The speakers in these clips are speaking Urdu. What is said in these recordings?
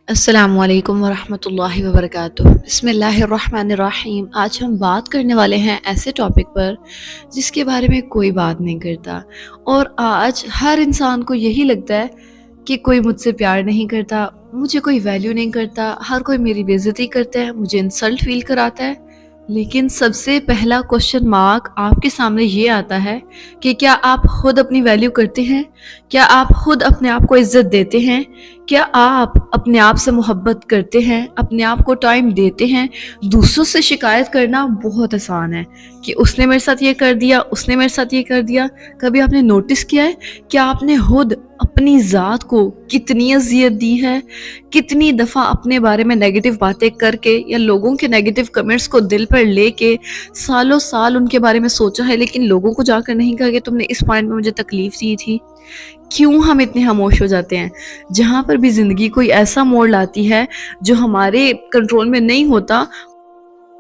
السلام علیکم ورحمۃ اللہ وبرکاتہ۔ بسم اللہ الرحمن الرحیم۔ آج ہم بات کرنے والے ہیں ایسے ٹاپک پر جس کے بارے میں کوئی بات نہیں کرتا، اور آج ہر انسان کو یہی لگتا ہے کہ کوئی مجھ سے پیار نہیں کرتا، مجھے کوئی ویلیو نہیں کرتا، ہر کوئی میری بے عزتی کرتا ہے، مجھے انسلٹ فیل کراتا ہے۔ لیکن سب سے پہلا کوشچن مارک آپ کے سامنے یہ آتا ہے کہ کیا آپ خود اپنی ویلیو کرتے ہیں؟ کیا آپ خود اپنے آپ کو عزت دیتے ہیں؟ کیا آپ اپنے آپ سے محبت کرتے ہیں؟ اپنے آپ کو ٹائم دیتے ہیں؟ دوسروں سے شکایت کرنا بہت آسان ہے کہ اس نے میرے ساتھ یہ کر دیا، اس نے میرے ساتھ یہ کر دیا۔ کبھی آپ نے نوٹس کیا ہے کیا آپ نے خود اپنی ذات کو کتنی اذیت دی ہے؟ کتنی دفعہ اپنے بارے میں نیگیٹو باتیں کر کے یا لوگوں کے نیگیٹو کمنٹس کو دل پر لے کے سالوں سال ان کے بارے میں سوچا ہے، لیکن لوگوں کو جا کر نہیں کہا کہ تم نے اس پوائنٹ میں مجھے تکلیف دی تھی۔ کیوں ہم اتنے خاموش ہو جاتے ہیں؟ جہاں پر بھی زندگی کوئی ایسا موڑ لاتی ہے جو ہمارے کنٹرول میں نہیں ہوتا،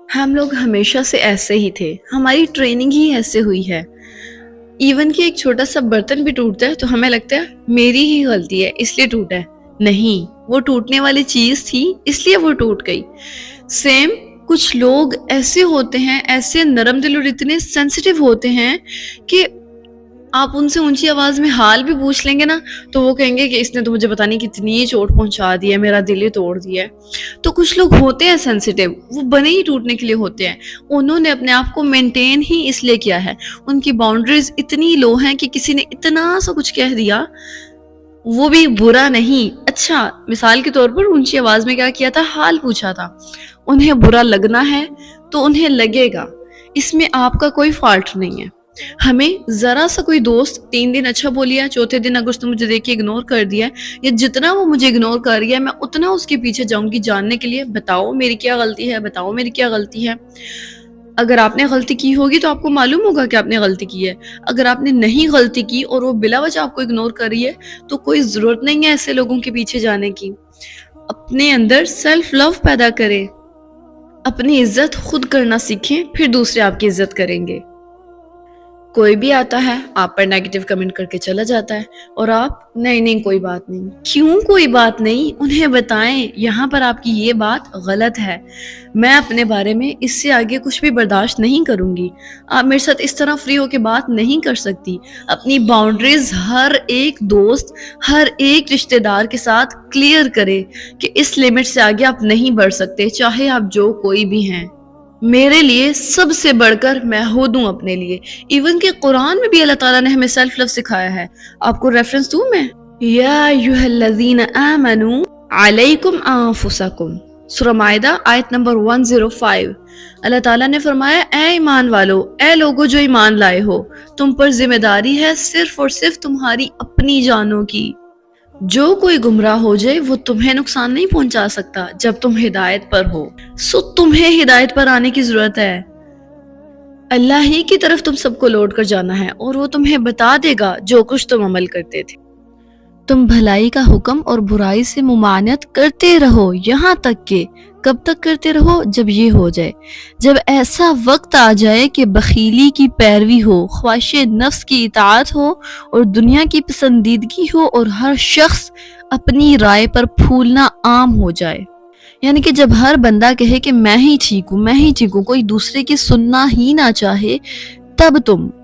ہم لوگ ہمیشہ سے ایسے ہی تھے، ہماری ٹریننگ ہی ایسے ہوئی ہے۔ ایون کہ ایک چھوٹا سا برتن بھی ٹوٹتا ہے تو ہمیں لگتا ہے میری ہی غلطی ہے اس لیے ٹوٹا ہے۔ نہیں، وہ ٹوٹنے والی چیز تھی اس لیے وہ ٹوٹ گئی۔ سیم کچھ لوگ ایسے ہوتے ہیں، ایسے نرم دل اور اتنے سینسیٹیو ہوتے ہیں کہ آپ ان سے اونچی آواز میں حال بھی پوچھ لیں گے نا تو وہ کہیں گے کہ اس نے تو مجھے پتہ نہیں کتنی چوٹ پہنچا دی ہے، میرا دل ہی توڑ دیا ہے۔ تو کچھ لوگ ہوتے ہیں سینسیٹیو، وہ بنے ہی ٹوٹنے کے لیے ہوتے ہیں۔ انہوں نے اپنے آپ کو مینٹین ہی اس لیے کیا ہے، ان کی باؤنڈریز اتنی لو ہیں کہ کسی نے اتنا سا کچھ کہہ دیا، وہ بھی برا نہیں، اچھا مثال کے طور پر اونچی آواز میں کیا کیا تھا، حال پوچھا تھا، انہیں برا لگنا ہے تو انہیں لگے گا، اس میں آپ کا کوئی فالٹ نہیں ہے۔ ہمیں ذرا سا کوئی دوست 3 دن اچھا بولیا، چوتھے دن اگر اس نے مجھے دیکھ کے اگنور کر دیا ہے، یا جتنا وہ مجھے اگنور کر رہی ہے میں اتنا اس کے پیچھے جاؤں گی جاننے کے لیے، بتاؤ میری کیا غلطی ہے، بتاؤ میری کیا غلطی ہے۔ اگر آپ نے غلطی کی ہوگی تو آپ کو معلوم ہوگا کہ آپ نے غلطی کی ہے۔ اگر آپ نے نہیں غلطی کی اور وہ بلا وجہ آپ کو اگنور کر رہی ہے تو کوئی ضرورت نہیں ہے ایسے لوگوں کے پیچھے جانے کی۔ اپنے اندر سیلف لو پیدا کریں، اپنی عزت خود کرنا سیکھیں، پھر دوسرے آپ کی عزت کریں گے۔ کوئی بھی آتا ہے آپ پر نیگیٹو کمنٹ کر کے چلا جاتا ہے اور آپ نہیں کوئی بات نہیں۔ کیوں کوئی بات نہیں؟ انہیں بتائیں یہاں پر آپ کی یہ بات غلط ہے، میں اپنے بارے میں اس سے آگے کچھ بھی برداشت نہیں کروں گی، آپ میرے ساتھ اس طرح فری ہو کے بات نہیں کر سکتی۔ اپنی باؤنڈریز ہر ایک دوست، ہر ایک رشتہ دار کے ساتھ کلیئر کرے کہ اس لمٹ سے آگے آپ نہیں بڑھ سکتے، چاہے آپ جو کوئی بھی ہیں۔ میرے لیے سب سے بڑھ کر میں خود ہوں اپنے لیے۔ ایون کہ قرآن میں بھی اللہ تعالیٰ نے ہمیں سیلف لو سکھایا ہے۔ آپ کو ریفرنس دوں میں؟ یا ایھا الذین آمنوا علیکم انفسکم، سورہ مائدہ آیت نمبر 105۔ اللہ تعالیٰ نے فرمایا اے ایمان والو، اے لوگو جو ایمان لائے ہو، تم پر ذمہ داری ہے صرف اور صرف تمہاری اپنی جانوں کی۔ جو کوئی گمراہ ہو جائے وہ تمہیں نقصان نہیں پہنچا سکتا جب تم ہدایت پر ہو، سو تمہیں ہدایت پر آنے کی ضرورت ہے۔ اللہ ہی کی طرف تم سب کو لوٹ کر جانا ہے اور وہ تمہیں بتا دے گا جو کچھ تم عمل کرتے تھے۔ تم بھلائی کا حکم اور برائی سے ممانعت کرتے رہو، یہاں تک کہ کب تک کرتے رہو؟ جب یہ ہو جائے، جب ایسا وقت آ جائے کہ بخیلی کی پیروی ہو، خواہش نفس کی اطاعت ہو اور دنیا کی پسندیدگی ہو، اور ہر شخص اپنی رائے پر پھولنا عام ہو جائے۔ یعنی کہ جب ہر بندہ کہے کہ میں ہی ٹھیک ہوں، میں ہی ٹھیک ہوں، کوئی دوسرے کی سننا ہی نہ چاہے، تب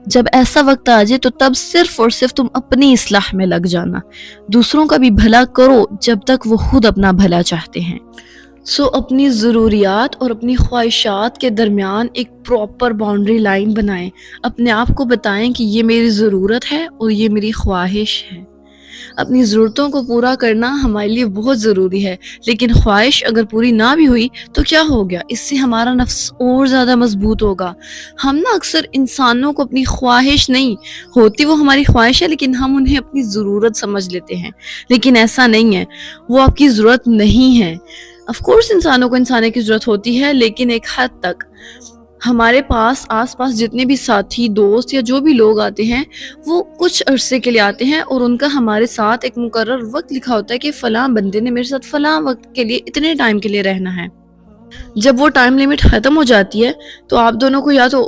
جب ایسا وقت آ جائے تو تب صرف اور صرف تم اپنی اصلاح میں لگ جانا۔ دوسروں کا بھی بھلا کرو جب تک وہ خود اپنا بھلا چاہتے ہیں۔ سو اپنی ضروریات اور اپنی خواہشات کے درمیان ایک پراپر باؤنڈری لائن بنائیں، اپنے آپ کو بتائیں کہ یہ میری ضرورت ہے اور یہ میری خواہش ہے۔ اپنی ضرورتوں کو پورا کرنا ہمارے لیے بہت ضروری ہے، لیکن خواہش اگر پوری نہ بھی ہوئی تو کیا ہو گیا؟ اس سے ہمارا نفس اور زیادہ مضبوط ہوگا۔ ہم نا اکثر انسانوں کو اپنی خواہش نہیں ہوتی، وہ ہماری خواہش ہے لیکن ہم انہیں اپنی ضرورت سمجھ لیتے ہیں، لیکن ایسا نہیں ہے، وہ آپ کی ضرورت نہیں ہے۔ آف کورس انسانوں کو انسانوں کی ضرورت ہوتی ہے، لیکن ایک حد تک۔ ہمارے پاس آس پاس جتنے بھی ساتھی، دوست یا جو بھی لوگ آتے ہیں وہ کچھ عرصے کے لیے آتے ہیں اور ان کا ہمارے ساتھ ایک مقرر وقت لکھا ہوتا ہے کہ فلاں بندے نے میرے ساتھ فلاں وقت کے لیے اتنے ٹائم کے لیے رہنا ہے۔ جب وہ ٹائم لیمٹ ختم ہو جاتی ہے تو آپ دونوں کو یا تو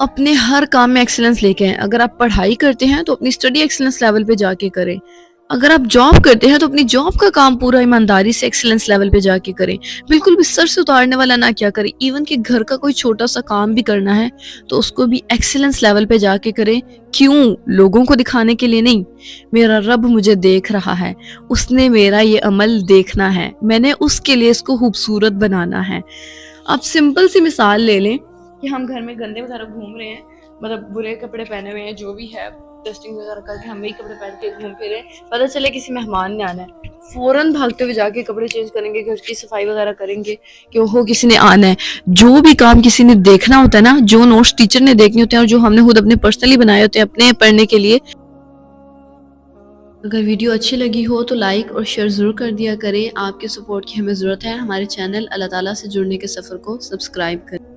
اپنے ہر کام میں ایکسلنس لے کے آئیں. اگر آپ پڑھائی کرتے ہیں تو اپنی اسٹڈی ایکسلنس لیول پہ جا کے کریں. اگر آپ جاب کرتے ہیں تو اپنی جاب کا کام پورا ایمانداری سے ایکسلنس لیول پہ جا کے کریں. بالکل بھی سر سے اتارنے والا نہ کیا کریں. ایون کہ گھر کا کوئی چھوٹا سا کام بھی کرنا ہے تو اس کو بھی ایکسلنس لیول پہ جا کے کریں. کیوں؟ لوگوں کو دکھانے کے لیے نہیں. میرا رب مجھے دیکھ رہا ہے, اس نے میرا یہ عمل دیکھنا ہے, میں نے اس کے لیے اس کو خوبصورت بنانا ہے. آپ سمپل سی مثال لے لیں کہ ہم گھر میں گندے وغیرہ گھوم رہے ہیں, مطلب برے کپڑے پہنے ہوئے ہیں, جو بھی ہے ڈسٹنگ وغیرہ کر کے ہم وہی کپڑے پہن کے گھوم پھر رہے ہیں. پتہ چلے کسی مہمان نے آنا ہے, فوراً بھاگتے ہوئے جا کے کپڑے چینج کریں گے, گھر کی صفائی وغیرہ کریں گے کہ اوہو کسی نے آنا ہے. جو بھی کام کسی نے دیکھنا ہوتا ہے نا, جو نوٹس ٹیچر نے دیکھنے ہوتے ہیں اور جو ہم نے خود اپنے پرسنلی بنائے ہوتے ہیں اپنے پڑھنے کے لیے. اگر ویڈیو اچھی لگی ہو تو لائک اور شیئر ضرور کر دیا کریں. آپ کے سپورٹ کی ہمیں ضرورت ہے. ہمارے چینل اللہ تعالیٰ سے جڑنے کے سفر کو سبسکرائب کریں.